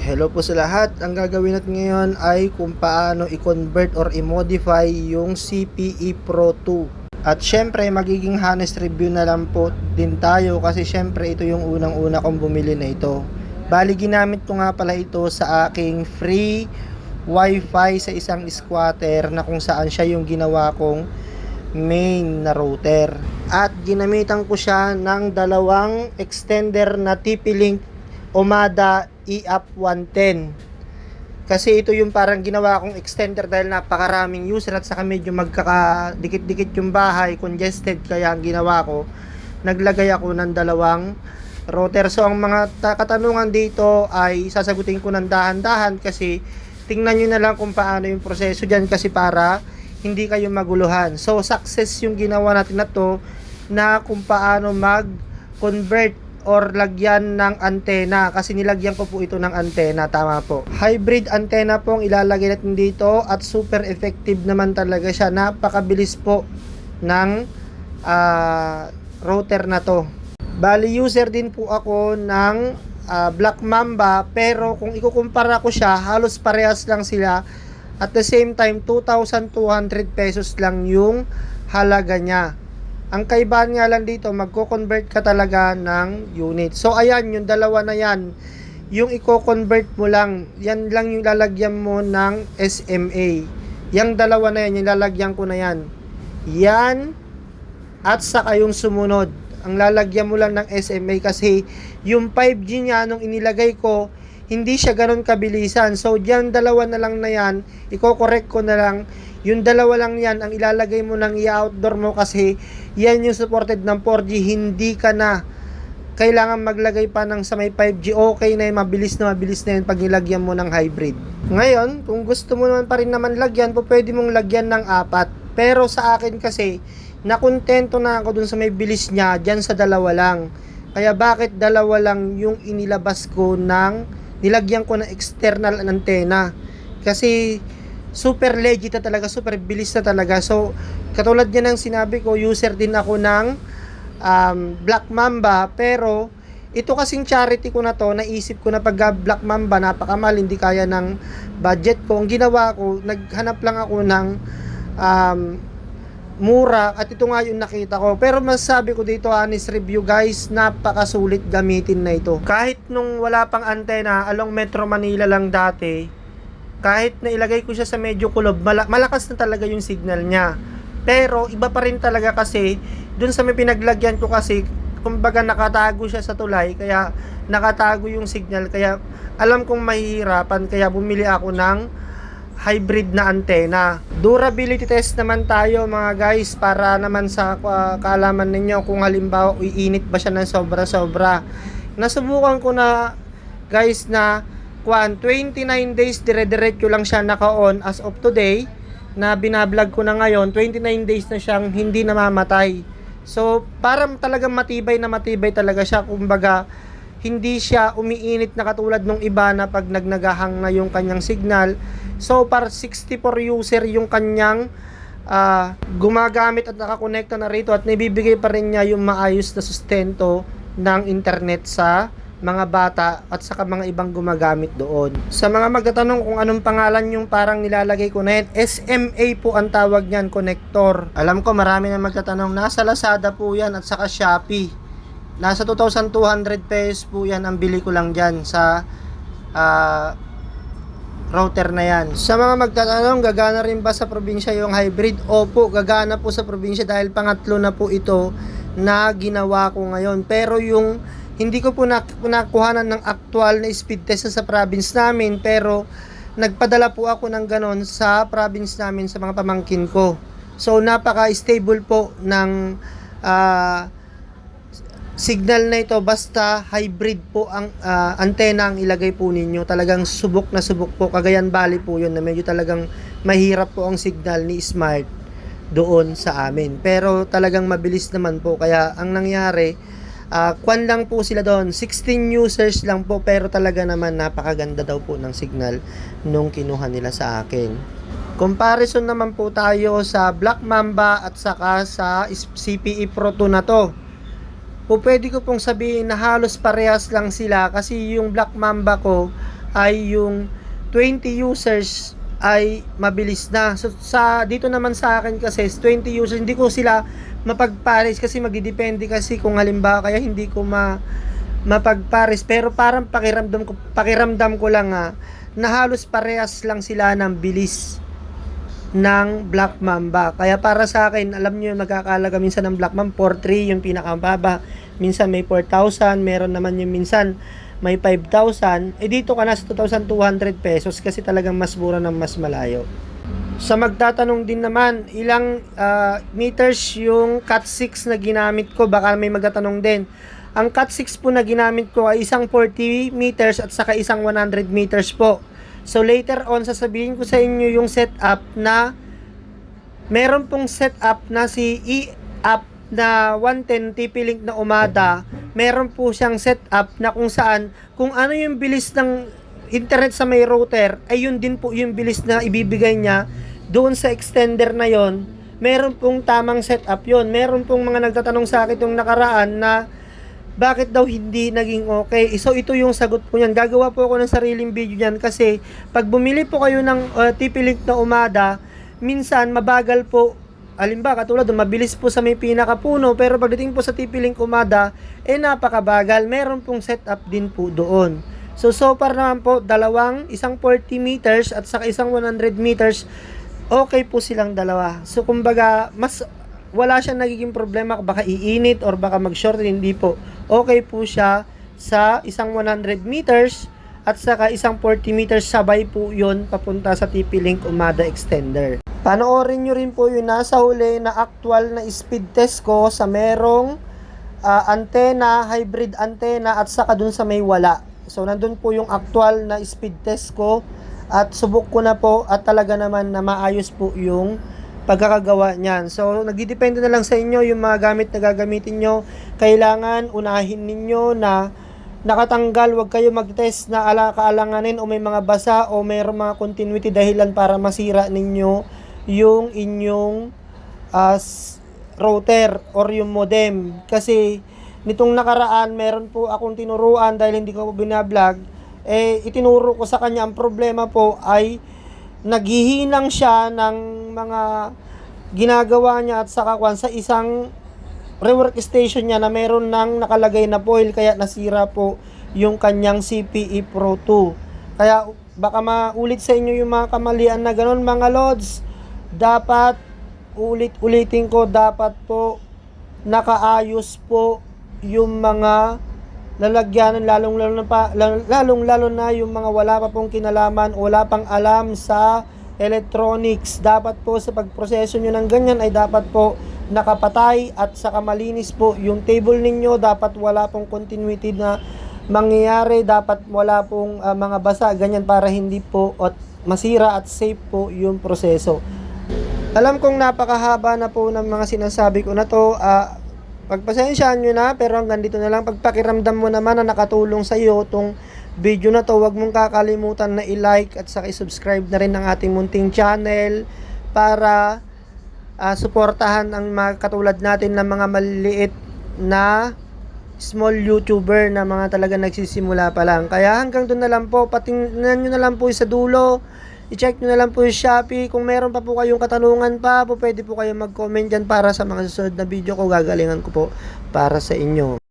Hello po sa lahat. Ang gagawin natin ngayon ay kung paano i-convert or i-modify yung CPE Pro 2. At syempre magiging honest review na lang po din tayo kasi syempre ito yung unang-una kong bumili na ito. Bali ginamit ko nga pala ito sa aking free wifi sa isang squatter na kung saan siya yung ginawa kong main na router. At ginamitan ko siya ng dalawang extender na TP-Link Omada EAP 110. Kasi ito yung parang ginawa kong extender dahil napakaraming user at saka medyo magkakadikit-dikit yung bahay, congested, kaya ang ginawa ko, naglagay ako ng dalawang router. So ang mga katanungan dito ay sasagutin ko ng dahan-dahan kasi tingnan nyo na lang kung paano yung proseso dyan kasi para hindi kayo maguluhan. So success yung ginawa natin na to na kung paano mag-convert or lagyan ng antena kasi nilagyan ko po ito ng antena, tama po. Hybrid antena po ang ilalagay natin dito at super effective naman talaga siya. Napakabilis po ng router na to. Bali user din po ako ng Black Mamba pero kung ikukumpara ko siya halos parehas lang sila. At the same time 2,200 pesos lang yung halaga niya. Ang kaibahan nga lang dito, magko-convert ka talaga ng unit. So ayan, yung dalawa na yan, yung i-convert mo lang, yan lang yung lalagyan mo ng SMA. Yung dalawa na yan, yung lalagyan ko na yan. Yan, at saka yung sumunod. Ang lalagyan mo lang ng SMA kasi yung 5G niya, nung inilagay ko, hindi siya ganun kabilisan. So diyan dalawa na lang na yan, i-correct ko na lang. Yung dalawa lang yan, ang ilalagay mo ng i-outdoor mo kasi yan yung supported ng 4G. Hindi ka na kailangan maglagay pa ng sa may 5G. Okay na yun, mabilis na yun pag nilagyan mo ng hybrid. Ngayon, kung gusto mo naman pa rin naman lagyan, pwede mong lagyan ng 4. Pero sa akin kasi, nakontento na ako dun sa may bilis niya, dyan sa dalawa lang. Kaya bakit dalawa lang yung inilabas ko nilagyan ko ng external antenna? Kasi super legit na talaga, super bilis na talaga. So, katulad niya ng sinabi ko, user din ako ng Black Mamba, pero ito kasing charity ko na to, naisip ko na pag Black Mamba, napakamahal, hindi kaya ng budget ko. Ang ginawa ko, naghanap lang ako ng mura, at ito nga yung nakita ko. Pero masasabi ko dito, honest review guys, napakasulit gamitin na ito. Kahit nung wala pang antena, along Metro Manila lang dati, kahit na ilagay ko siya sa medyo kulob, malakas na talaga yung signal niya. Pero iba pa rin talaga kasi dun sa may pinaglagyan ko kasi kumbaga nakatago siya sa tulay, kaya nakatago yung signal, kaya alam kong mahihirapan, kaya bumili ako ng hybrid na antena. Durability test naman tayo mga guys para naman sa kaalaman ninyo kung halimbawa iinit ba siya ng sobra-sobra. Nasubukan ko na guys na 29 days dire-diretso lang siya naka-on as of today na binablog ko na ngayon. 29 days na siyang hindi namamatay. So parang talagang matibay talaga siya. Kumbaga hindi siya umiinit na katulad nung iba na pag nagnagahang na yung kanyang signal. So para 64 user yung kanyang gumagamit at nakakonekta na rito, at nabibigay pa rin niya yung maayos na sustento ng internet sa mga bata at saka mga ibang gumagamit doon. Sa mga magtatanong kung anong pangalan yung parang nilalagay ko na yan, SMA po ang tawag niyan, connector. Alam ko marami na magtatanong, nasa Lazada po yan at saka Shopee. Nasa 2,200 pesos po yan, ang bili ko lang dyan sa router na yan. Sa mga magtatanong, gagana rin ba sa probinsya yung hybrid? Opo, gagana po sa probinsya dahil pangatlo na po ito na ginawa ko ngayon. Pero yung hindi ko po nakuhanan ng actual na speed test sa province namin, pero nagpadala po ako ng ganon sa province namin sa mga pamangkin ko. So napaka-stable po ng signal na ito basta hybrid po ang antena ang ilagay po ninyo. Talagang subok na subok po. Cagayan Valley po yun na medyo talagang mahirap po ang signal ni Smart doon sa amin. Pero talagang mabilis naman po. Kaya ang nangyari, kwan lang po sila doon, 16 users lang po, pero talaga naman napakaganda daw po ng signal nung kinuha nila sa akin. Comparison naman po tayo sa Black Mamba at saka sa CPE Pro 2 na to. Pwede ko pong sabihin na halos parehas lang sila kasi yung Black Mamba ko ay yung 20 users ay mabilis na. So dito naman sa akin kasi 20 users hindi ko sila mapagpares kasi magdidepende kasi kung halimbawa kaya hindi ko mapagpares, pero parang pakiramdam ko lang na halos parehas lang sila ng bilis ng Black Mamba. Kaya para sa akin, alam niyo nagkakalaga minsan ng Black Mamba 4.3 yung pinakamababa, minsan may 4,000, meron naman yung minsan may 5,000. Dito ka na sa 2,200 pesos kasi talagang mas mura ng mas malayo. Sa magtatanong din naman, ilang meters yung Cat 6 na ginamit ko, baka may magtatanong din. Ang Cat 6 po na ginamit ko ay isang 40 meters at saka isang 100 meters po. So later on, sasabihin ko sa inyo yung setup na meron pong setup na si E-Up na 110 TP-Link na Umada. Meron po siyang setup na kung saan, kung ano yung bilis ng internet sa may router, ay yun din po yung bilis na ibibigay niya doon sa extender na yon. Meron pong tamang setup yon. Meron pong mga nagtatanong sa akin yung nakaraan na bakit daw hindi naging okay. So ito yung sagot po niyan. Gagawa po ako ng sariling video niyan kasi pag bumili po kayo ng TP-Link na Umada, minsan mabagal po. Halimbawa katulad doon, mabilis po sa may pinakapuno, pero pagdating po sa TP-Link Umada, napakabagal. Meron pong setup din po doon. So far naman po, isang 40 meters at saka isang 100 meters, okay po silang dalawa. So kumbaga, wala siyang nagiging problema, baka iinit or baka mag-short, hindi po. Okay po siya sa isang 100 meters at saka isang 40 meters, sabay po yon papunta sa TP-Link Umada Extender. Panoorin nyo rin po yung nasa huli na actual na speed test ko sa merong antenna, hybrid antenna at saka dun sa may wala. So nandun po yung actual na speed test ko at subok ko na po at talaga naman na maayos po yung pagkakagawa niyan. So nagdidepende na lang sa inyo yung mga gamit na gagamitin nyo. Kailangan unahin ninyo na nakatanggal, huwag kayo mag-test na kaalanganin o may mga basa o mayroong mga continuity dahilan para masira ninyo yung inyong router or yung modem. Kasi nitong nakaraan, meron po akong tinuruan dahil hindi ko po binablog, itinuro ko sa kanya, ang problema po ay naghihinang siya ng mga ginagawa niya at saka sa isang rework station niya na meron nang nakalagay na foil, kaya nasira po yung kanyang CPE Pro 2. Kaya baka maulit sa inyo yung mga kamalian na ganun mga lods. Dapat ulitin ko, dapat po nakaayos po yung mga lalagyanan, lalong-lalo na yung mga wala pa pong kinalaman, wala pang alam sa electronics. Dapat po sa pagproseso nyo ng ganyan ay dapat po nakapatay at saka malinis po yung table ninyo. Dapat wala pong continuity na mangyayari, dapat wala pong mga basa, ganyan, para hindi po masira at safe po yung proseso. Alam kong napakahaba na po ng mga sinasabi ko na to. Pagpasensyaan nyo na, pero hanggang dito na lang. Pagpakiramdam mo naman na nakatulong sa iyo tong video na to, huwag mong kakalimutan na i-like at saka i-subscribe na rin ang ating munting channel para suportahan ang mga katulad natin na mga maliliit na small YouTuber na mga talaga nagsisimula pa lang. Kaya hanggang doon na lang po, patingnan nyo na lang po sa dulo, i-check nyo na lang po yung Shopee. Kung meron pa po kayong katanungan pa, pwede po kayo mag-comment dyan para sa mga susunod na video ko, gagalingan ko po para sa inyo.